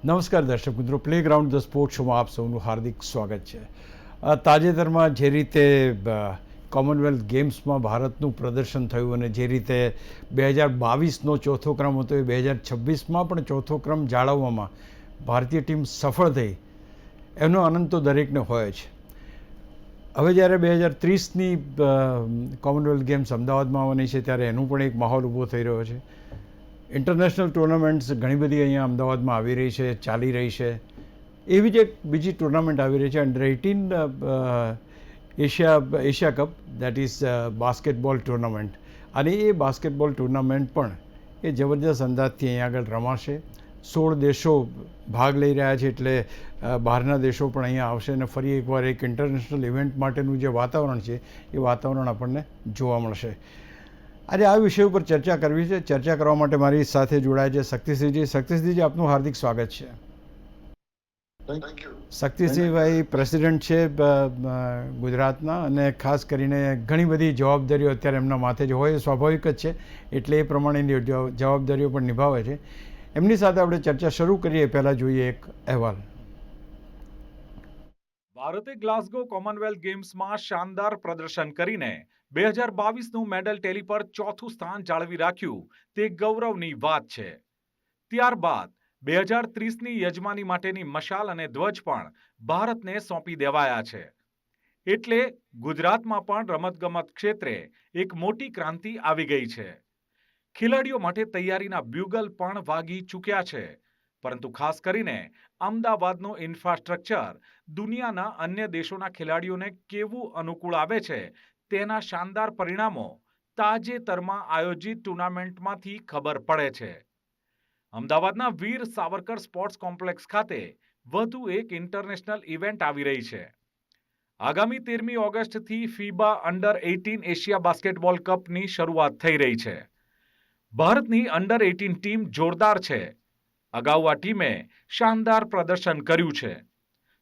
નમસ્કાર દર્શક મિત્રો, પ્લેગ્રાઉન્ડ ધ સ્પોર્ટ્સ શોમાં આપ સૌનું હાર્દિક સ્વાગત છે. તાજેતરમાં જે રીતે કોમનવેલ્થ ગેમ્સમાં ભારતનું પ્રદર્શન થયું અને જે રીતે 2022નો ચોથો ક્રમ હતો એ 2026માં પણ ચોથો ક્રમ જાળવવામાં ભારતીય ટીમ સફળ થઈ, એનો આનંદ તો દરેકને હોય છે. હવે જ્યારે 2030ની કોમનવેલ્થ ગેમ્સ અમદાવાદમાં આવવાની છે ત્યારે એનું પણ એક માહોલ ઊભો થઈ રહ્યો છે. ઇન્ટરનેશનલ ટુર્નામેન્ટ્સ ઘણી બધી અહીંયા અમદાવાદમાં આવી રહી છે, ચાલી રહી છે. એવી જ એક બીજી ટુર્નામેન્ટ આવી રહી છે, under 18 Asia cup, that is basketball tournament. અને એ બાસ્કેટબોલ ટુર્નામેન્ટ પણ એ જબરદસ્ત અંદાજથી અહીંયા આગળ રમાશે. 16 દેશો ભાગ લઈ રહ્યા છે, એટલે બહારના દેશો પણ અહીંયા આવશે અને ફરી એકવાર એક ઇન્ટરનેશનલ ઇવેન્ટ માટેનું જે વાતાવરણ છે એ વાતાવરણ આપણને જોવા મળશે. આજે આ વિષય ઉપર ચર્ચા કરવી છે. ચર્ચા કરવા માટે મારી સાથે જોડાય છે શક્તિસિંહજી. શક્તિસિંહજી, આપનું હાર્દિક સ્વાગત છે. શક્તિસિંહભાઈ પ્રેસિડેન્ટ છે ગુજરાતના, અને ખાસ કરીને ઘણી બધી જવાબદારીઓ અત્યારે એમના માથે જ હોય, સ્વાભાવિક જ છે, એટલે એ પ્રમાણેની જવાબદારીઓ પણ નિભાવે છે. એમની સાથે આપણે ચર્ચા શરૂ કરીએ પહેલાં જોઈએ એક અહેવાલ. ભારતે ગ્લાસગો કોમનવેલ્થ ગેમ્સમાં શાનદાર પ્રદર્શન કરીને 2022નું મેડલ ટેલી પર ચોથું સ્થાન જાળવી રાખ્યું, તે ગૌરવની વાત છે. ત્યારબાદ 2030ની યજમાની માટેની મશાલ અને ધ્વજ પણ ભારતને સોંપી દેવાયા છે. એટલે ગુજરાતમાં પણ રમતગમત ક્ષેત્રે એક મોટી ક્રાંતિ આવી ગઈ છે. ખેલાડીઓ માટે તૈયારીના બ્યુગલ પણ વાગી ચૂક્યા છે. પરંતુ ખાસ કરીને અમદાવાદનું ઇન્ફ્રાસ્ટ્રક્ચર દુનિયાના અન્ય દેશોના ખેલાડીઓને કેવું અનુકૂળ આવે છે તેના શાનદાર પરિણામો તાજેતરમાં આયોજિત ટુર્નામેન્ટમાંથી ખબર પડે છે. અમદાવાદના વીર સાવરકર સ્પોર્ટ્સ કોમ્પ્લેક્સ ખાતે વધુ એક ઇન્ટરનેશનલ ઇવેન્ટ આવી રહી છે. આગામી 13મી ઓગસ્ટથી ફીબા અંડર 18 એશિયા બાસ્કેટબોલ કપની શરૂઆત થઈ રહી છે. ભારતની અંડર 18 ટીમ જોરદાર છે. અગાઉ આ ટીમે શાનદાર પ્રદર્શન કર્યું છે.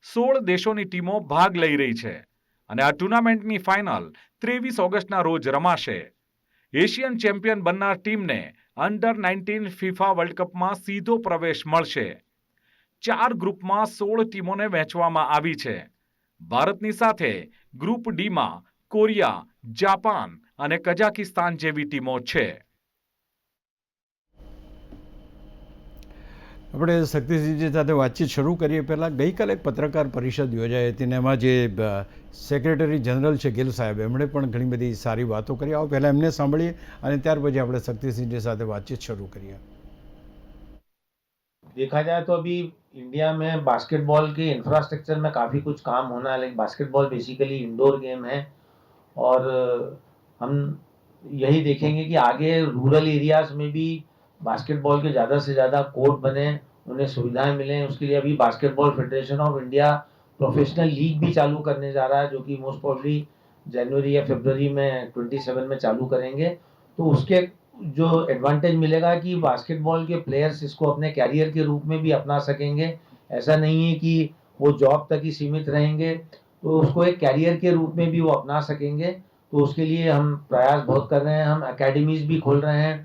16 દેશોની ટીમો ભાગ લઈ રહી છે અને આ ટુર્નામેન્ટની ફાઇનલ 23 ઓગસ્ટના રોજ રમાશે. એશિયન ચેમ્પિયન બનનાર ટીમને અંડર 19 ફિફા વર્લ્ડ કપમાં સીધો પ્રવેશ મળશે. 4 ગ્રુપમાં 16 ટીમોને વહેંચવામાં આવી છે. ભારતની સાથે ગ્રુપ ડીમાં કોરિયા, જાપાન અને કઝાકિસ્તાન જેવી ટીમો છે. આપણે શક્તિસિંહજી સાથે વાતચીત શરૂ કરીએ પહેલાં ગઈકાલે એક પત્રકાર પરિષદ યોજાઈ હતી, અને એમાં જે સેક્રેટરી જનરલ છે ગિલ સાહેબ, એમણે પણ ઘણી બધી સારી વાતો કરી. આવો પહેલાં એમને સાંભળીએ અને ત્યાર પછી આપણે શક્તિસિંહજી સાથે વાતચीत शुरू करिए. देखा जाए तो अभी इंडिया में बास्केटबॉल के इंफ्रास्ट्रक्चर में काफ़ी कुछ काम होना है. Like basketball basically indoor game है और हम यही देखेंगे कि आगे रूरल एरियाज में भी बास्केटबॉल के ज़्यादा से ज़्यादा कोर्ट बने, उन्हें सुविधाएं मिलें. उसके लिए अभी basketball federation of India professional league भी चालू करने जा रहा है, जो कि मोस्ट प्रॉब्ली जनवरी या फरवरी में 27 में चालू करेंगे. तो उसके जो एडवांटेज मिलेगा कि बास्केटबॉल के प्लेयर्स इसको अपने कैरियर के रूप में भी अपना सकेंगे. ऐसा नहीं है कि वो जॉब तक ही सीमित रहेंगे, तो उसको एक कैरियर के रूप में भी वो अपना सकेंगे. तो उसके लिए हम प्रयास बहुत कर रहे हैं. हम एकेडमीज भी खोल रहे हैं,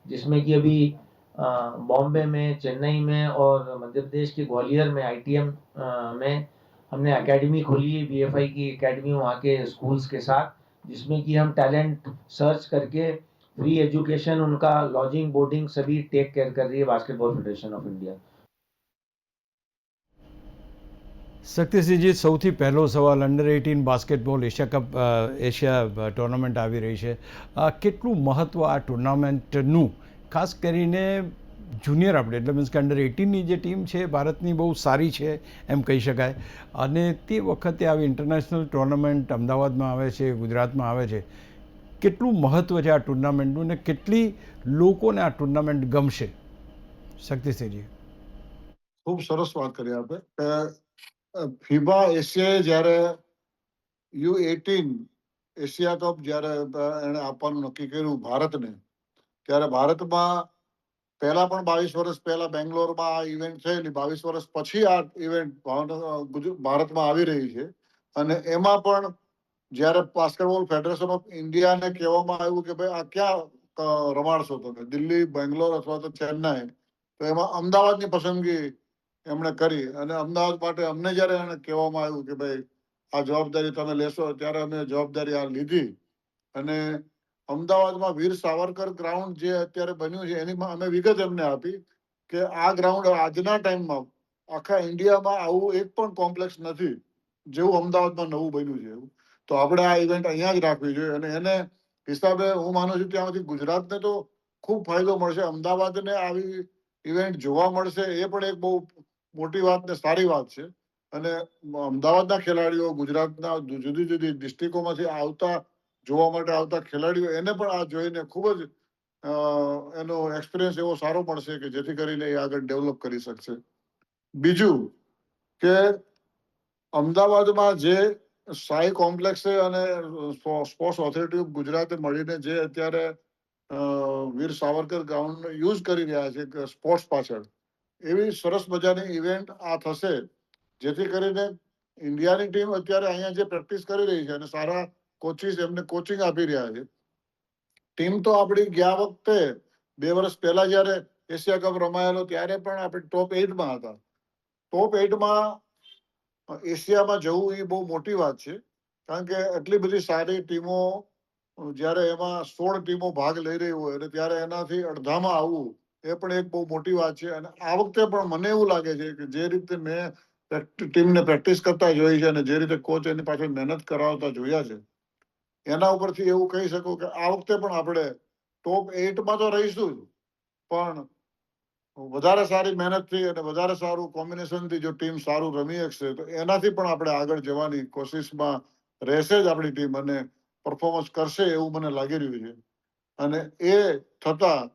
जिसमें कि अभी बॉम्बे में, चेन्नई में और मध्य प्रदेश के ग्वालियर में ITM में हमने एकेडमी खोली है, BFI की एकेडमी वहाँ के स्कूल्स के साथ, जिसमें कि हम टैलेंट सर्च करके फ्री एजुकेशन, उनका लॉजिंग, बोर्डिंग सभी टेक केयर कर रही है basketball federation of India. Shaktisinhji, સૌથી પહેલો સવાલ, under 18 basketball Asia cup, Asia tournament આવી રહી છે. કેટલું મહત્ત્વ આ ટુર્નામેન્ટનું, ખાસ કરીને જુનિયર આપણે, એટલે મીન્સ કે અંડર 18ની જે ટીમ છે ભારતની બહુ સારી છે એમ કહી શકાય, અને તે વખતે આવી ઇન્ટરનેશનલ ટુર્નામેન્ટ અમદાવાદમાં આવે છે, ગુજરાતમાં આવે છે. કેટલું મહત્ત્વ છે આ ટુર્નામેન્ટનું ને કેટલી લોકોને આ ટુર્નામેન્ટ ગમશે? શક્તિસિંહજી. ખૂબ સરસ વાત કરી આપે કે ફીબા એશિયાએ જ્યારે U18 એશિયા કપ જ્યારે એણે આપવાનું નક્કી કર્યું ભારતને, ત્યારે ભારતમાં પહેલા પણ 22 વર્ષ પહેલા બેંગ્લોરમાં આ ઇવેન્ટ થયેલી, 22 વર્ષ પછી આ ઇવેન્ટ ભારતમાં આવી રહી છે. અને એમાં પણ જ્યારે બાસ્કેટબોલ ફેડરેશન ઓફ ઇન્ડિયાને કહેવામાં આવ્યું કે ભાઈ આ ક્યાં રમાડશો તમે, દિલ્હી, બેંગ્લોર અથવા તો ચેન્નાઈ, તો એમાં અમદાવાદની પસંદગી એમણે કરી. અને અમદાવાદ માટે અમને જ્યારે એને કહેવામાં આવ્યું કે ભાઈ આ જવાબદારી તમે લેશો, ત્યારે અમે જવાબદારી આ લીધી. અને અમદાવાદમાં વીર સાવરકર ગ્રાઉન્ડ જે અત્યારે બન્યું છે એની અમે વિગત એમને આપી કે આ ગ્રાઉન્ડ આજના ટાઈમમાં આખા ઇન્ડિયામાં આવું એક પણ કોમ્પ્લેક્સ નથી જેવું અમદાવાદમાં નવું બન્યું છે. એવું તો આપણે આ ઇવેન્ટ અહીંયા જ રાખવી જોઈએ. અને એને હિસાબે હું માનું છું ત્યાં સુધી ગુજરાતને તો ખૂબ ફાયદો મળશે. અમદાવાદને આવી ઇવેન્ટ જોવા મળશે એ પણ એક બહુ મોટી વાત ને સારી વાત છે. અને અમદાવાદના ખેલાડીઓ, ગુજરાતના જુદી જુદી ડિસ્ટ્રિક્ટોમાંથી આવતા જોવા માટે આવતા ખેલાડીઓ એને પણ આ જોઈને ખૂબ જ એનો એક્સપિરિયન્સ એવો સારો મળશે કે જેથી કરીને એ આગળ ડેવલપ કરી શકશે. બીજું કે અમદાવાદમાં જે સાઈ કોમ્પ્લેક્સ છે અને સ્પોર્ટ્સ ઓથોરિટી ઓફ ગુજરાતે મળીને જે અત્યારે વીર સાવરકર ગ્રાઉન્ડ યુઝ કરી રહ્યા છે સ્પોર્ટ્સ પાછળ, એવી સરસ મજાની ઇવેન્ટ આ થશે જેથી કરીને ઇન્ડિયાની ટીમ અત્યારે અહીંયા જે પ્રેક્ટિસ કરી રહી છે અને સારા કોચિસ એમને કોચિંગ આપી રહ્યા છે. ટીમ તો આપણી ગયા વખતે 2 વર્ષ પહેલા જ્યારે એશિયા કપ રમાયેલો ત્યારે પણ આપણે ટોપ 8માં હતા. ટોપ 8માં એશિયામાં જવું એ બહુ મોટી વાત છે. કારણ કે એટલી બધી સારી ટીમો જ્યારે એમાં 16 ટીમો ભાગ લઈ રહી હોય અને ત્યારે એનાથી અડધામાં આવવું એ પણ એક બહુ મોટી વાત છે. અને આ વખતે પણ મને એવું લાગે છે કે જે રીતે મેં ટીમને પ્રેક્ટિસ કરતા જોઈ છે અને જે રીતે કોચ એની પાછળ મહેનત કરાવતા જોયા છે, એના ઉપરથી એવું કહી શકું કે આ વખતે પણ આપણે ટોપ 8માં તો રહીશું જ, પણ વધારે સારી મહેનતથી અને વધારે સારું કોમ્બિનેશનથી જો ટીમ સારું રમી શકશે તો એનાથી પણ આપણે આગળ જવાની કોશિશમાં રહેશે જ આપણી ટીમ અને પરફોર્મન્સ કરશે એવું મને લાગી રહ્યું છે. અને એ થતાં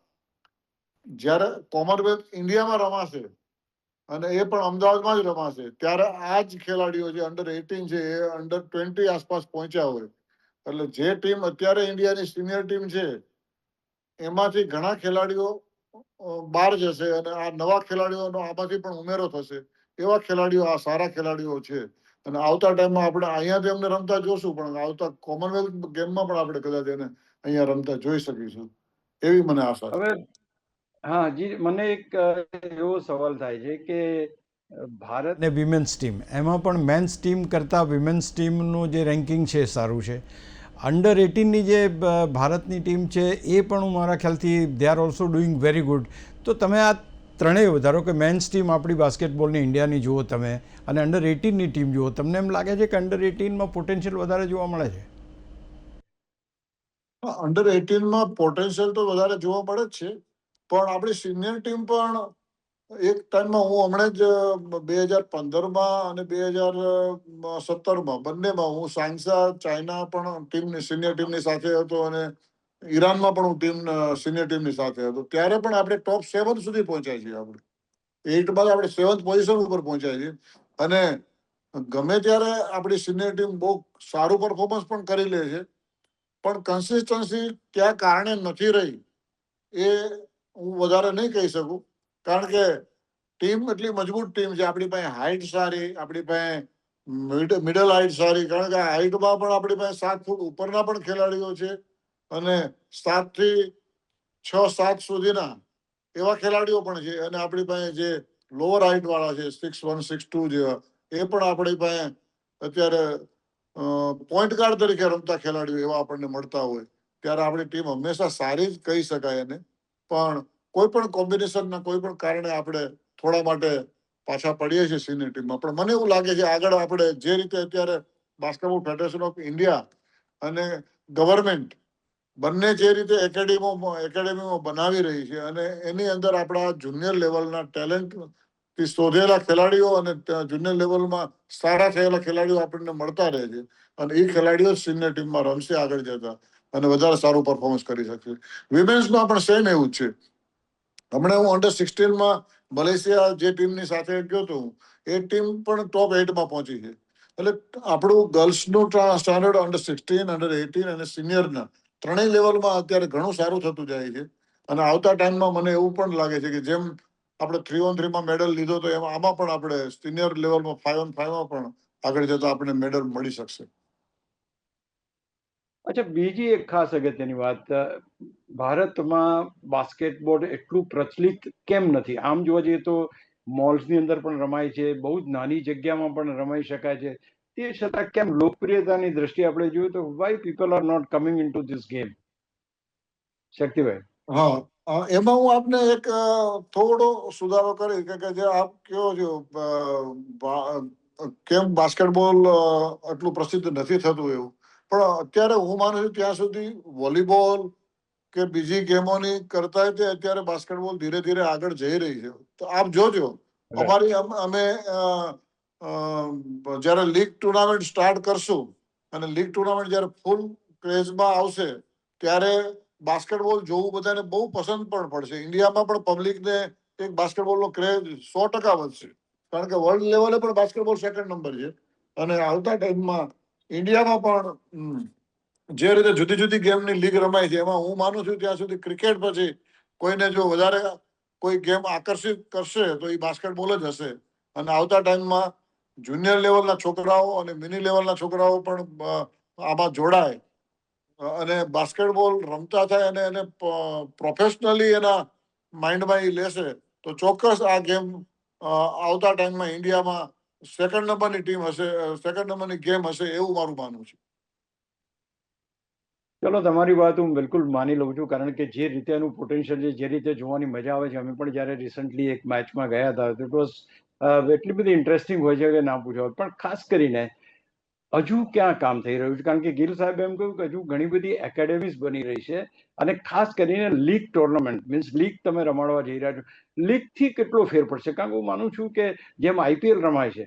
જ્યારે કોમનવેલ્થ ઇન્ડિયામાં રમાશે અને એ પણ અમદાવાદમાં જ રમાશે ત્યારે આ જ ખેલાડીઓ જે અંડર 18 છે એ અંડર 20 આસપાસ પહોંચ્યા હોય. એટલે જે ટીમ અત્યારે ઇન્ડિયાની સિનિયર ટીમ છે એમાંથી ઘણા ખેલાડીઓ બહાર જશે અને આ નવા ખેલાડીઓનો આમાંથી પણ ઉમેરો થશે. એવા ખેલાડીઓ આ સારા ખેલાડીઓ છે. અને આવતા ટાઈમમાં આપણે અહીંયાથી એમને રમતા જોશું, પણ આવતા કોમનવેલ્થ ગેમમાં પણ આપણે કદાચ એને અહીંયા રમતા જોઈ શકીશું એવી મને આશા છે. હવે હા જી, મને એક એવો સવાલ થાય છે કે ભારત ને વિમેન્સ ટીમ, એમાં પણ મેન્સ ટીમ કરતાં વિમેન્સ ટીમનું જે રેન્કિંગ છે એ સારું છે. અંડર 18ની જે ભારતની ટીમ છે એ પણ હું મારા ખ્યાલથી they are also doing very good. તો તમે આ ત્રણેય, ધારો કે મેન્સ ટીમ આપણી બાસ્કેટબોલની ઇન્ડિયાની જુઓ તમે, અને અંડર 18ની ટીમ જુઓ, તમને એમ લાગે છે કે અંડર 18માં પોટેન્શિયલ વધારે જોવા મળે છે? અંડર 18માં પોટેન્શિયલ તો વધારે જોવા મળે જ છે, પણ આપણી સિનિયર ટીમ પણ એક ટાઈમમાં, હું હમણાં જ 2015માં અને 2017માં બંનેમાં હું સાયન્સા ચાઇના પણ ટીમની સિનિયર ટીમની સાથે હતો અને ઈરાનમાં પણ હું સિનિયર ટીમની સાથે હતો. ત્યારે પણ આપણે ટોપ 7 સુધી પહોંચ્યા છીએ. આપણે 8માં આપણે 7th પોઝિશન ઉપર પહોંચ્યા છીએ. અને ગમે ત્યારે આપણી સિનિયર ટીમ બહુ સારું પરફોર્મન્સ પણ કરી લે છે, પણ કન્સિસ્ટન્સી કયા કારણે નથી રહી એ હું વધારે નહીં કહી શકું. કારણ કે ટીમ એટલી મજબૂત ટીમ છે, આપણી પાસે હાઇટ સારી, આપણી પાસે મિડલ હાઇટ સારી, કારણ કે હાઇટમાં પણ આપણી પાસે 7 ફૂટ ઉપરના પણ ખેલાડીઓ છે અને 7 થી 6-7 સુધીના એવા ખેલાડીઓ પણ છે. અને આપણી પાસે જે લોઅર હાઇટ વાળા છે 6'1", 6'2" જેવા, એ પણ આપણી પાસે અત્યારે પોઈન્ટ ગાર્ડ તરીકે રમતા ખેલાડીઓ એવા આપણને મળતા હોય. ત્યારે આપણી ટીમ હંમેશા સારી જ કહી શકાય એને. પણ કોઈ પણ કોમ્બિનેશનના કોઈ પણ કારણે આપણે થોડા માટે પાછા પડીએ છીએ સિનિયર ટીમમાં. પણ મને એવું લાગે છે આગળ આપણે જે રીતે અત્યારે બાસ્કેટબોલ ફેડરેશન ઓફ ઇન્ડિયા અને ગવર્મેન્ટ બંને જે રીતે એકેડેમીમાં બનાવી રહી છે અને એની અંદર આપણા જુનિયર લેવલના ટેલેન્ટથી શોધેલા ખેલાડીઓ અને જુનિયર લેવલમાં સારા થયેલા ખેલાડીઓ આપણને મળતા રહે છે. અને એ ખેલાડીઓ જ સિનિયર ટીમમાં રમશે આગળ જતા અને વધારે સારું પરફોર્મન્સ કરી શકશે. વિમેન્સમાં પણ સેમ એવું જ છે. હમણાં હું અંડર 16માં મલેશિયા જે ટીમની સાથે ગયો હતો, એ ટીમ પણ ટોપ 8માં પહોંચી છે. એટલે આપણું ગર્લ્સનું સ્ટાન્ડર્ડ અંડર 16, અંડર 18 અને સિનિયરના ત્રણેય લેવલમાં અત્યારે ઘણું સારું થતું જાય છે. અને આવતા ટાઈમમાં મને એવું પણ લાગે છે કે જેમ આપણે 3-on-3માં મેડલ લીધો તો એમાં આમાં પણ આપણે સિનિયર લેવલમાં 5-on-5માં પણ આગળ જતા આપણે મેડલ મળી શકશે. અચ્છા, બીજી એક ખાસ અગત્યની વાત, ભારતમાં બાસ્કેટબોલ એટલું પ્રચલિત કેમ નથી? આમ જોવા જઈએ તો મોલ્સની અંદર પણ રમાય છે, બહુ જ નાની જગ્યામાં પણ રમાઈ શકાય છે. તે છતાં કેમ લોકપ્રિયતાની દ્રષ્ટિએ આપણે જોઈએ તો why people are not coming into this game? Shaktibhai. હા, એમાં હું આપને એક થોડો સુધારો કરી કે જે આપ કહો છો કેમ બાસ્કેટબોલ આટલું પ્રસિદ્ધ નથી થતું એવું, પણ અત્યારે હું માનું છું ત્યાં સુધી વોલીબોલ કે બીજી ગેમોની કરતા તે અત્યારે બાસ્કેટબોલ ધીરે ધીરે આગળ જઈ રહી છે. તો આપ જોજો, અમારી અમે જ્યારે લીગ ટુર્નામેન્ટ સ્ટાર્ટ કરશું અને લીગ ટુર્નામેન્ટ જ્યારે ફૂલ ક્રેઝમાં આવશે ત્યારે બાસ્કેટબોલ જોવું બધાને બહુ પસંદ પણ પડશે. ઇન્ડિયામાં પણ પબ્લિકને એક બાસ્કેટબોલનો ક્રેઝ 100% વધશે, કારણ કે વર્લ્ડ લેવલે પણ બાસ્કેટબોલ સેકન્ડ નંબર છે. અને આવતા ટાઈમમાં ઇન્ડિયામાં પણ જે રીતે જુદી જુદી ગેમની લીગ રમાય છે એમાં હું માનું છું ત્યાં સુધી ક્રિકેટ પછી કોઈને જો વધારે કોઈ ગેમ આકર્ષિત કરશે તો એ બાસ્કેટબોલ જ હશે. અને આવતા ટાઈમમાં જુનિયર લેવલના છોકરાઓ અને મિની લેવલના છોકરાઓ પણ આમાં જોડાય અને બાસ્કેટબોલ રમતા થાય અને એને પ્રોફેશનલી એના માઇન્ડમાં એ લેશે તો ચોક્કસ આ ગેમ આવતા ટાઈમમાં ઇન્ડિયામાં સેકન્ડ નંબરની ટીમ હશે, સેકન્ડ નંબરની ગેમ હશે એવું મારું માનવું છે. ચલો, તમારી વાત હું બિલકુલ માની લઉં છું, કારણ કે જે રીતે એનું પોટેન્શિયલ છે, જે રીતે જોવાની મજા આવે છે, અમે પણ જ્યારે રિસન્ટલી એક મેચમાં ગયા હતા તો ઇટ વોઝ એટલી બધી ઇન્ટરેસ્ટિંગ હોય છે કે ના પૂછો. પણ ખાસ કરીને હજુ ક્યાં કામ થઈ રહ્યું છે, કારણ કે ગિલ સાહેબે એમ કહ્યું કે હજુ ઘણી બધી એકેડેમીઝ બની રહી છે અને ખાસ કરીને લીગ ટુર્નામેન્ટ મીન્સ લીગ તમે રમાડવા જઈ રહ્યા છો, લીગથી કેટલો ફેર પડશે? કારણ કે હું માનું છું કે જેમ આઈપીએલ રમાય છે,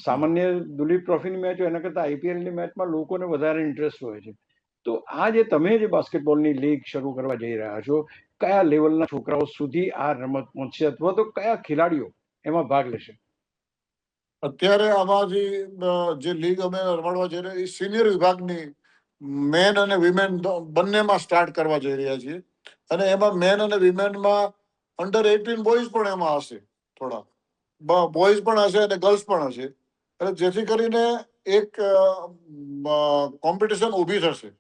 સામાન્ય દુલીપ ટ્રોફીની મેચ હોય એના કરતાં આઈપીએલની મેચમાં લોકોને વધારે ઇન્ટરેસ્ટ હોય છે. તો આ જે તમે જે બાસ્કેટબોલની લીગ શરૂ કરવા જઈ રહ્યા છો, કયા લેવલના છોકરાઓ સુધી આ રમત પહોંચશે અથવા તો કયા ખેલાડીઓ એમાં ભાગ લેશે? અત્યારે આમાંથી જે લીગ અમે રમાડવા જઈ રહ્યા એ સિનિયર વિભાગની મેન અને વિમેન બંનેમાં સ્ટાર્ટ કરવા જઈ રહ્યા છીએ. અને એમાં મેન અને વિમેનમાં અંડર 18 બોયઝ પણ એમાં હશે, થોડા બોયઝ પણ હશે અને ગર્લ્સ પણ હશે. એટલે જેથી કરીને એક કોમ્પિટિશન ઊભી થશે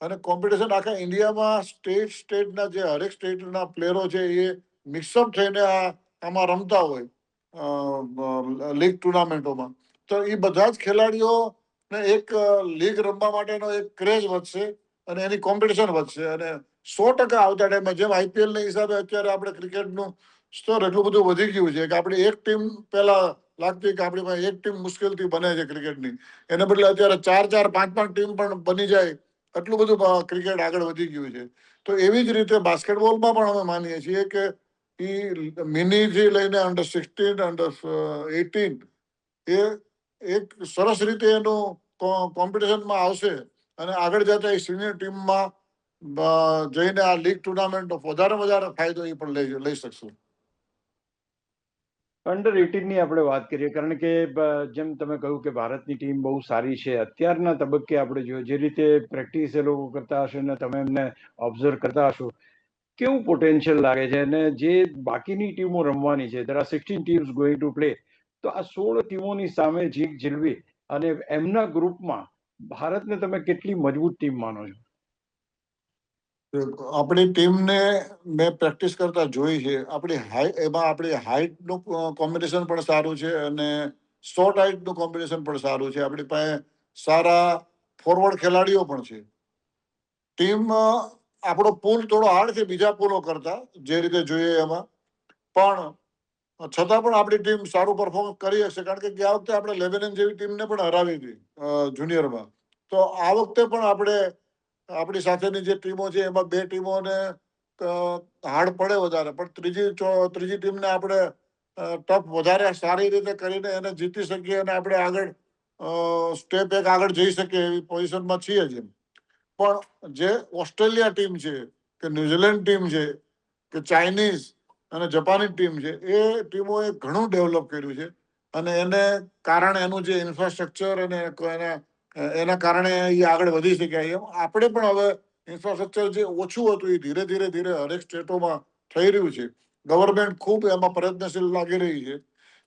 અને કોમ્પિટિશન આખા ઇન્ડિયામાં સ્ટેટના જે હરેક સ્ટેટના પ્લેયરો છે એ મિક્સઅપ થઈને આમાં રમતા હોય લીગ ટુર્નામેન્ટોમાં, તો એ બધા જ ખેલાડીઓને એક લીગ રમવા માટેનો એક ક્રેઝ વધશે અને એની કોમ્પિટિશન વધશે. અને 100% આવતા ટાઈમમાં જેમ આઈપીએલના હિસાબે અત્યારે આપણે ક્રિકેટનું સ્તર એટલું બધું વધી ગયું છે કે આપણી એક ટીમ પહેલા લાગતી કે આપણી પાસે એક ટીમ મુશ્કેલથી બને છે ક્રિકેટની, એને બદલે અત્યારે 4-4, 5-5 ટીમ પણ બની જાય, એટલું બધું ક્રિકેટ આગળ વધી ગયું છે. તો એવી જ રીતે બાસ્કેટબોલમાં પણ અમે માનીએ છીએ કે મિનીથી લઈને અંડર 16, અંડર 18 એ એક સરસ રીતે એનું કોમ્પિટિશનમાં આવશે અને આગળ જતા એ સિનિયર ટીમમાં જઈને આ લીગ ટુર્નામેન્ટનો વધારે ફાયદો એ પણ લઈ શકશે. અંડર 18ની આપણે વાત કરીએ, કારણ કે જેમ તમે કહ્યું કે ભારતની ટીમ બહુ સારી છે. અત્યારના તબક્કે આપણે જોઈએ જે રીતે પ્રેક્ટિસ એ લોકો કરતા હશે ને તમે એમને ઓબ્ઝર્વ કરતા હશો, કેવું પોટેન્શિયલ લાગે છે? અને જે બાકીની ટીમો રમવાની છે, there are 16 teams going to play, તો આ 16 ટીમોની સામે જીત ઝીલવી અને એમના ગ્રુપમાં ભારતને તમે કેટલી મજબૂત ટીમ માનો છો? આપણી ટીમને મેં પ્રેક્ટિસ કરતા જોઈ છે. એમાં આપણી હાઇટનું કોમ્બિનેશન પણ સારું છે અને શોર્ટ હાઇટનું કોમ્બિનેશન પણ સારું છે. આપણી પાસે સારા ફોરવર્ડ ખેલાડીઓ પણ છે. ટીમ આપણો પુલ થોડો હાર્ડ છે બીજા પુલો કરતા, જે રીતે જોઈએ એમાં, પણ છતાં પણ આપણી ટીમ સારું પરફોર્મન્સ કરી હશે, કારણ કે ગયા વખતે આપણે લેબેનન જેવી ટીમને પણ હરાવી હતી જુનિયરમાં. તો આ વખતે પણ આપણી સાથેની જે ટીમો છે એમાં બે ટીમોને હાર્ડ પડે વધારે, પણ ત્રીજી ટીમને આપણે ટફ વધારે સારી રીતે કરીને એને જીતી શકીએ અને આપણે આગળ સ્ટેપ એક આગળ જઈ શકીએ એવી પોઝિશનમાં છીએ જ. પણ જે ઓસ્ટ્રેલિયા ટીમ છે કે ન્યુઝીલેન્ડ ટીમ છે કે ચાઇનીઝ અને જાપાની ટીમ છે, એ ટીમોએ ઘણું ડેવલપ કર્યું છે અને એને કારણે એનું જે ઇન્ફ્રાસ્ટ્રક્ચર અને એના કારણે એ આગળ વધી શક્યા. એમ આપણે પણ હવે ઇન્ફ્રાસ્ટ્રક્ચર જે ઓછું હતું એ ધીરે ધીરે હરેક સ્ટેટોમાં થઈ રહ્યું છે. ગવર્મેન્ટ ખૂબ એમાં પ્રયત્નશીલ લાગી રહી છે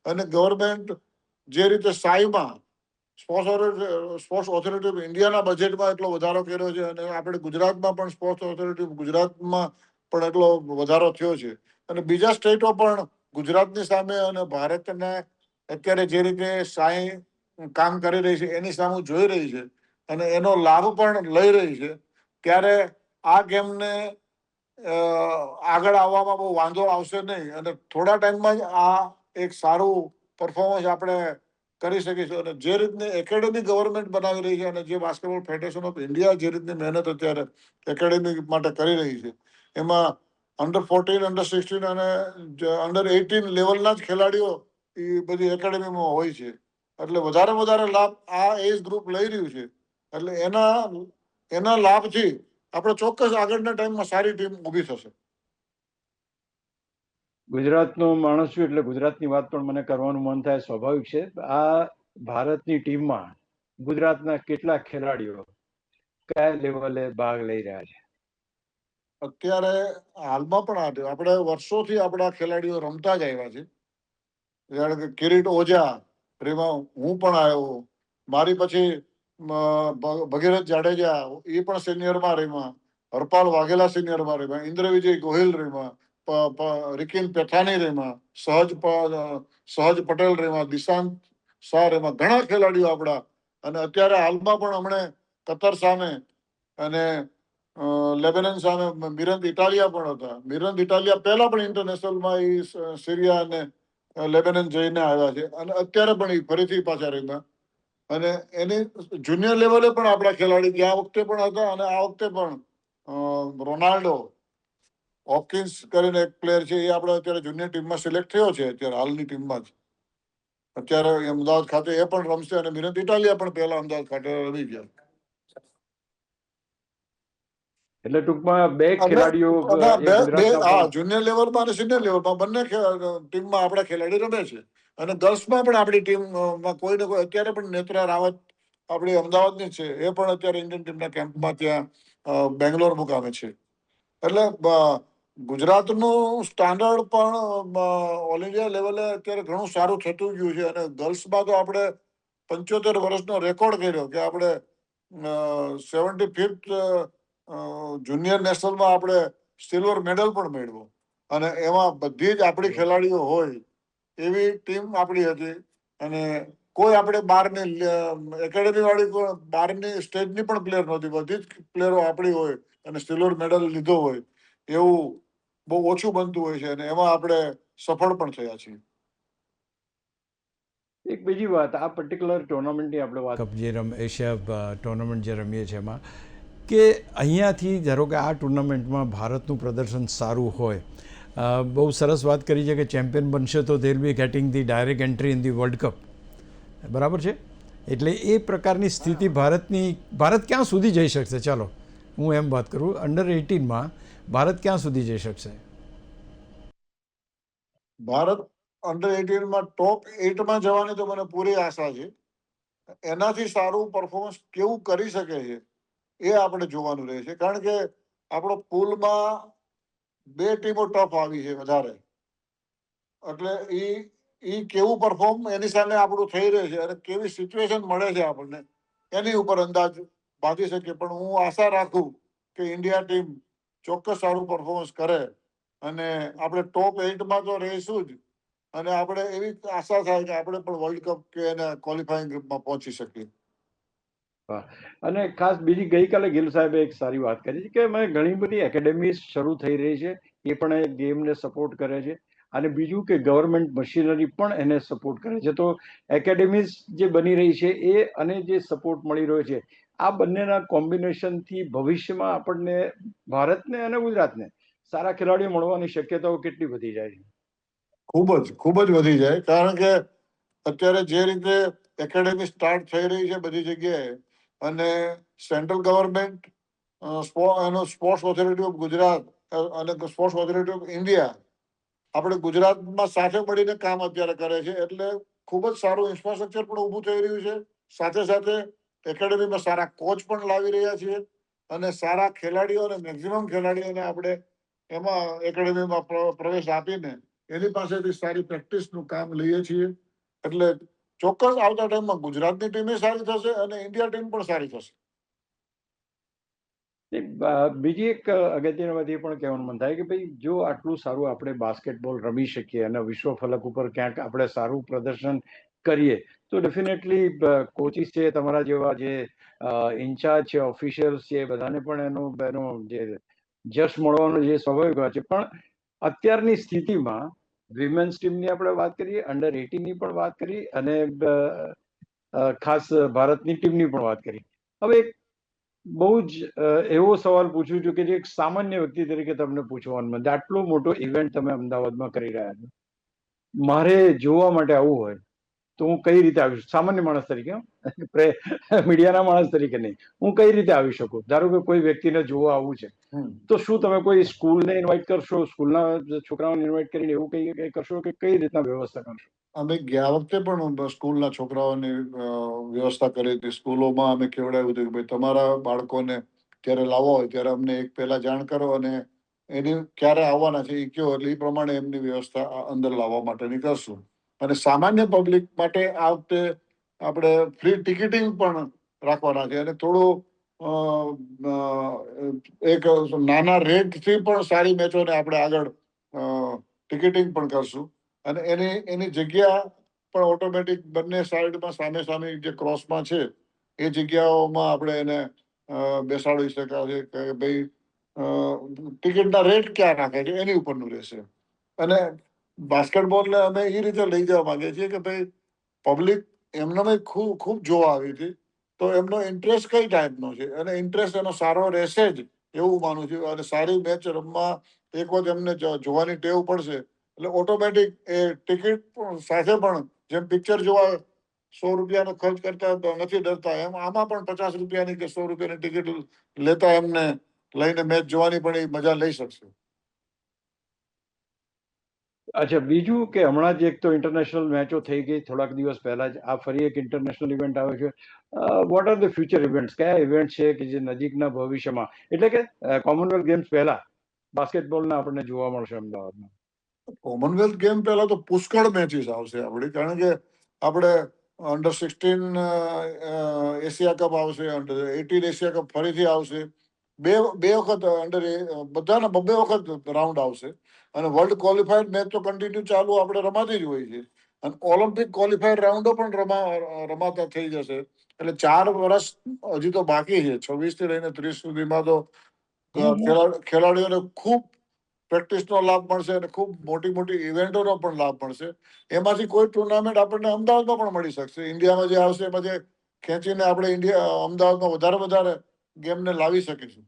અને ગવર્મેન્ટ જે રીતે સાઈમાં સ્પોર્ટ્સ ઓથોરિટી ઓફ ઇન્ડિયાના બજેટમાં એટલો વધારો કર્યો છે અને આપણે ગુજરાતમાં પણ સ્પોર્ટ્સ ઓથોરિટી ગુજરાતમાં પણ એટલો વધારો થયો છે અને બીજા સ્ટેટો પણ ગુજરાતની સામે અને ભારતને અત્યારે જે રીતે સાઈ કામ કરી રહી છે એની સામે જોઈ રહી છે અને એનો લાભ પણ લઈ રહી છે, ત્યારે આ ગેમને આગળ આવવામાં બહુ વાંધો આવશે નહીં અને થોડા ટાઈમમાં જ આ એક સારું પરફોર્મન્સ આપણે કરી શકીશું. અને જે રીતની એકેડેમી ગવર્મેન્ટ બનાવી રહી છે અને જે બાસ્કેટબોલ ફેડરેશન ઓફ ઇન્ડિયા જે રીતની મહેનત અત્યારે એકેડેમી માટે કરી રહી છે, એમાં અંડર-14, અંડર-16 અને અંડર-18 લેવલના જ ખેલાડીઓ એ બધી એકેડેમીમાં હોય છે. એટલે વધારે લાભ આ એજ ગ્રુપ લઈ રહ્યું છે. એટલે એના લાભથી આપણે ચોક્કસ આગળના ટાઈમમાં સારી ટીમ ઊભી થશે. ગુજરાતનો માણસ છું એટલે ગુજરાતની વાત પણ મને કરવાનું મન થાય, સ્વાભાવિક છે. આ ભારતની ટીમમાં ગુજરાતના કેટલા ખેલાડીઓ કયા લેવલે ભાગ લઈ રહ્યા છે? અત્યારે હાલમાં પણ આપણે વર્ષોથી આપણા ખેલાડીઓ રમતા જ આવ્યા છે. જાણે કે કિરીટ ઓઝા, એમાં હું પણ આવ્યો, મારી પછી ભગીરથ જાડેજા એ પણ સિનિયરમાં રમ્યા, હરપાલ વાઘેલા સિનિયરમાં રમ્યા, ઇન્દ્ર વિજય ગોહિલ રમ્યા, રિકિન પેથાની રમ્યા, સહજ પટેલ રમ્યા, દિશાંત શાહ રમ્યા, ઘણા ખેલાડીઓ આપણા. અને અત્યારે હાલમાં પણ હમણે કતર સામે અને લેબેનન સામે મિરંદ ઇટાલિયા પણ હતા. મિરંદ ઇટાલિયા પહેલા પણ ઇન્ટરનેશનલમાં એ સિરિયા અને લેબેનન જઈને આવ્યા છે અને અત્યારે પણ એ ફરીથી પાછા રમ્યા. અને એની જુનિયર લેવલે પણ આપણા ખેલાડી ગયા વખતે પણ હતા અને આ વખતે પણ રોનાલ્ડો હોપકિન્સ કરીને એક પ્લેયર છે, એ આપણે અત્યારે જુનિયર ટીમમાં સિલેક્ટ થયો છે, અત્યારે હાલની ટીમમાં જ. અત્યારે અમદાવાદ ખાતે એ પણ રમશે અને મિરંદ ઇટાલિયા પણ પહેલા અમદાવાદ ખાતે રમી ગયા. એટલે ટૂંકમાં બે ખેલાડીઓ જુનિયર લેવલમાં અને સિનિયર લેવલમાં બંને ટીમમાં આપણા ખેલાડી રમે છે. અને ગર્લ્સમાં પણ આપણી ટીમમાં કોઈ ને કોઈ અત્યારે પણ નેત્રા રાવત આપણી અમદાવાદની છે, એ પણ અત્યારે ઇન્ડિયન ટીમના કેમ્પમાં ત્યાં બેંગ્લોર મુકામે છે. એટલે ગુજરાતનું સ્ટાન્ડર્ડ પણ ઓલ ઇન્ડિયા લેવલે અત્યારે ઘણું સારું થતું ગયું છે. અને ગર્લ્સમાં તો આપણે 75 વર્ષનો રેકોર્ડ કર્યો કે આપણે 75th જુનિયર નેશનલમાં આપણે સિલ્વર મેડલ પણ મેળવ્યો. અને એમાં બધી જ આપણી ખેલાડીઓ હોય એવી ટીમ આપણી હતી. અને કોઈ આપણે બહારની એકેડેમી વાળી બહારની સ્ટેટની પણ પ્લેયર નહોતી, બધી જ પ્લેયરો આપણી હોય અને સિલ્વર મેડલ લીધો હોય એવું બહુ ઓછું બનતું હોય છે. અને એમાં આપણે સફળ પણ થયા છીએ. એક બીજી વાત, આ પર્ટિક્યુલર ટુર્નામેન્ટની આપણે વાત જે એશિયા ટુર્નામેન્ટ જે રમીએ છીએ એમાં, કે અહીંયાથી ધારો કે આ ટુર્નામેન્ટમાં ભારતનું પ્રદર્શન સારું હોય, બહુ સરસ વાત કરી છે કે ચેમ્પિયન બનશે તો they will be gating the direct entry in the world cup, બરાબર છે? એટલે એ પ્રકારની સ્થિતિ ભારત ક્યાં સુધી જઈ શકશે? ચાલો હું એમ વાત કરું, અંડર-18માં ભારત ક્યાં સુધી જઈ શકશે? ભારત અંડર-18માં ટોપ 8માં જવાની તો મને પૂરી આશા છે. એનાથી સારું પરફોર્મન્સ કેવું કરી શકે છે એ આપણે જોવાનું રહે છે. કારણ કે આપણો પુલમાં 2 ટીમો ટફ આવી છે વધારે. એટલે એ કેવું પરફોર્મ એની સામે આપણું થઈ રહ્યું છે અને કેવી સિચ્યુએશન મળે છે આપણને એની ઉપર અંદાજ બાંધી શકીએ. પણ હું આશા રાખું કે ઇન્ડિયા ટીમ ચોક્કસ સારું પરફોર્મન્સ કરે અને આપણે ટોપ 8માં તો રહીશું જ. અને આપણે એવી આશા થાય કે આપણે પણ વર્લ્ડ કપ કે એના ક્વોલિફાઈંગ ગ્રુપમાં પહોંચી શકીએ. અને ખાસ બીજી ગઈકાલે ગિલ સાહેબે એક સારી વાત કરી કે ઘણી બધી એકેડેમી શરૂ થઈ રહી છે, એ પણ એ ગેમને સપોર્ટ કરે છે. અને બીજું કે ગવર્મેન્ટ મશીનરી પણ એને સપોર્ટ કરે છે. તો એકેડેમીઝ જે બની રહી છે એ અને જે સપોર્ટ મળી રહ્યો છે, આ બંનેના કોમ્બિનેશનથી ભવિષ્યમાં આપણને ભારતને અને ગુજરાતને સારા ખેલાડીઓ મળવાની શક્યતાઓ કેટલી વધી જાય છે? ખૂબ જ વધી જાય. કારણ કે અત્યારે જે રીતે એકેડેમી સ્ટાર્ટ થઈ રહી છે બધી જગ્યાએ, અને central government sports authority of Gujarat અને સ્પોર્ટ્સ ઓથોરિટી ઓફ ઇન્ડિયા આપણે ગુજરાતમાં સાથે મળીને કામ અત્યારે કરે છે. એટલે ખૂબ જ સારું ઇન્ફ્રાસ્ટ્રક્ચર પણ ઊભું થઈ રહ્યું છે. સાથે સાથે એકેડેમીમાં સારા કોચ પણ લાવી રહ્યા છીએ અને સારા ખેલાડીઓ અને મેક્સિમમ ખેલાડીઓને આપણે એમાં એકેડેમીમાં પ્રવેશ આપીને એની પાસેથી સારી પ્રેક્ટિસનું કામ લઈએ છીએ. એટલે ચોક્કસ આવતા ટાઈમમાં ગુજરાતની ટીમે સારી થશે અને ઇન્ડિયા ટીમ પણ સારી થશે. બીજી એક અગત્યની વાત એ પણ કહેવાનું મન થાય કે ભાઈ જો આટલું સારું આપણે બાસ્કેટબોલ રમી શકીએ અને વિશ્વ ફલક ઉપર ક્યાંક આપણે સારું પ્રદર્શન કરીએ તો ડેફિનેટલી કોચિસ છે, તમારા જેવા જે ઇન્ચાર્જ છે, ઓફિશિયલ્સ છે, બધાને પણ એનો જે જશ મળવાનો જે સ્વાભાવિક વાત છે. પણ અત્યારની સ્થિતિમાં વિમેન્સ ટીમની આપણે વાત કરીએ, અંડર 18ની પણ વાત કરી અને ખાસ ભારતની ટીમની પણ વાત કરી. હવે બહુ જ એવો સવાલ પૂછું છું કે જે એક સામાન્ય વ્યક્તિ તરીકે તમને પૂછવાનું મને, આટલો મોટો ઇવેન્ટ તમે અમદાવાદમાં કરી રહ્યા છો, મારે જોવા માટે આવવું હોય તો હું કઈ રીતે આવી શકું? સામાન્ય માણસ તરીકે, મીડિયાના માણસ તરીકે નહીં, હું કઈ રીતે આવી શકું? ધારો કે કોઈ વ્યક્તિને જોવા આવવું છે તો શું તમે કોઈ સ્કૂલને ઇન્વાઇટ કરશો, સ્કૂલના છોકરાઓને ઇન્વાઇટ કરીને એવું કઈ કરશો કે કઈ રીતના વ્યવસ્થા કરશો? અમે ગયા વખતે પણ સ્કૂલના છોકરાઓની વ્યવસ્થા કરી હતી. સ્કૂલોમાં અમે કહેવડાવ્યું હતું કે ભાઈ તમારા બાળકોને જ્યારે લાવવા હોય ત્યારે અમને એક પહેલા જાણ કરો અને એની ક્યારે આવવાના છે એ કહો, એટલે એ પ્રમાણે એમની વ્યવસ્થા અંદર લાવવા માટેની કરશું. અને સામાન્ય પબ્લિક માટે આ વખતે આપણે ફ્રી ટિકિટિંગ પણ રાખવાના છે અને થોડું એક નાના રેટથી પણ સારી મેચોને આપણે આગળ ટિકિટિંગ પણ કરશું. અને એની જગ્યા પણ ઓટોમેટિક બંને સાઈડમાં સામે સામે જે ક્રોસમાં છે એ જગ્યાઓમાં આપણે એને બેસાડી શકાશે કે ભાઈ ટિકિટના રેટ ક્યાં નાખે છે એની ઉપરનું રહેશે. અને બાસ્કેટબોલને અમે એ રીતે લઈ જવા માંગીએ છીએ કે ભાઈ પબ્લિક એમને ખૂબ ખૂબ જોવા આવી હતી, તો એમનો ઇન્ટરેસ્ટ કઈ ટાઈપનો છે અને ઇન્ટરેસ્ટ એનો સારો રહેશે જ એવું માનું છું. અને સારી મેચ રમવા એક વખત એમને જોવાની ટેવ પડશે એટલે ઓટોમેટિક એ ટિકિટ સાથે પણ જેમ પિક્ચર જોવા 100 રૂપિયાનો ખર્ચ કરતા નથી ડરતા, એમ આમાં પણ 50 રૂપિયાની કે 100 રૂપિયાની ટિકિટ લેતા એમને લઈને મેચ જોવાની પણ એ મજા લઈ શકશે. અચ્છા, બીજું કે હમણાં જ એક તો ઇન્ટરનેશનલ મેચો થઈ ગઈ થોડાક દિવસ પહેલા જ, આ ફરી એક ઇન્ટરનેશનલ ઇવેન્ટ આવે છે. What are the future events? કયા ઇવેન્ટ છે કે જે નજીકના ભવિષ્યમાં, એટલે કે કોમનવેલ્થ ગેમ્સ પહેલા બાસ્કેટબોલના આપણને જોવા મળશે અમદાવાદમાં? કોમનવેલ્થ ગેમ પહેલા તો પુષ્કળ મેચીસ આવશે આપણી, કારણ કે આપણે અંડર 16 એશિયા કપ આવશે, અંડર 18 એશિયા કપ ફરીથી આવશે, બે વખત બધાના બબ્બે વખત રાઉન્ડ આવશે. અને વર્લ્ડ ક્વોલિફાઈડ મેચ તો કન્ટિન્યુ ચાલુ આપણે રમાતી જ હોય છે. અને ઓલિમ્પિક ક્વોલિફાઈડ રાઉન્ડો પણ રમાતા થઈ જશે. એટલે 4 વર્ષ હજી તો બાકી છે. 26 થી લઈને 30 સુધીમાં તો ખેલાડીઓને ખૂબ પ્રેક્ટિસનો લાભ મળશે અને ખૂબ મોટી મોટી ઇવેન્ટોનો પણ લાભ મળશે. એમાંથી કોઈ ટુર્નામેન્ટ આપણને અમદાવાદમાં પણ મળી શકશે. ઇન્ડિયામાં જે આવશે એમાં જે ખેંચીને આપણે અમદાવાદમાં વધારે ગેમને લાવી શકીશું.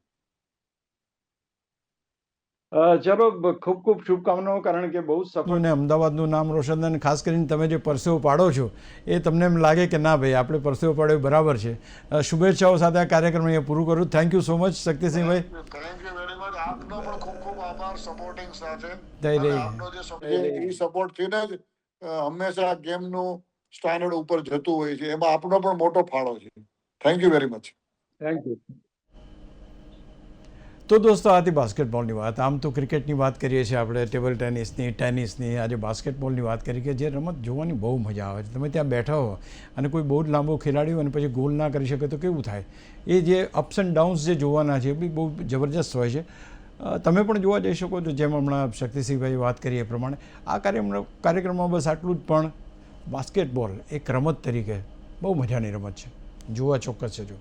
ચલો, ખૂબ ખૂબ શુભકામનાઓ, કારણ કે બહુ સફળ અને અમદાવાદનું નામ રોશન, અને ખાસ કરીને તમે જે પરસેવો પાડો છો એ તમને એમ લાગે કે ના ભાઈ આપણે પરસેવો પાડ્યો બરાબર છે. શુભેચ્છાઓ સાથે આ કાર્યક્રમ અહીંયા પૂરું કરું. થેન્ક યુ સો મચ શક્તિસિંહભાઈ. Thank you very much. આપનો પણ ખૂબ ખૂબ આભાર સપોર્ટિંગ સાથે. જય રે. આપનો જે સપોર્ટથી જ હંમેશા ગેમનું સ્ટાન્ડર્ડ ઉપર જતું હોય છે. એમાં આપનો પણ મોટો ફાળો છે. Thank you very much. Thank you. તો દોસ્તો, આથી બાસ્કેટબોલની વાત. આમ તો ક્રિકેટની વાત કરીએ છીએ આપણે, ટેબલ ટેનિસની, આજે બાસ્કેટબોલની વાત કરી કે જે રમત જોવાની બહુ મજા આવે છે. તમે ત્યાં બેઠા હો અને કોઈ બહુ જ લાંબો ખેલાડી હોય અને પછી ગોલ ના કરી શકે તો કેવું થાય? એ જે અપ્સ એન્ડ ડાઉન્સ જે જોવાના છે એ બી બહુ જબરજસ્ત હોય છે. તમે પણ જોવા જઈ શકો છો. જેમ હમણાં શક્તિસિંહભાઈ વાત કરી એ પ્રમાણે આ કાર્યક્રમમાં બસ આટલું જ. પણ બાસ્કેટબોલ એક રમત તરીકે બહુ મજાની રમત છે, જોવા ચોક્કસ છે.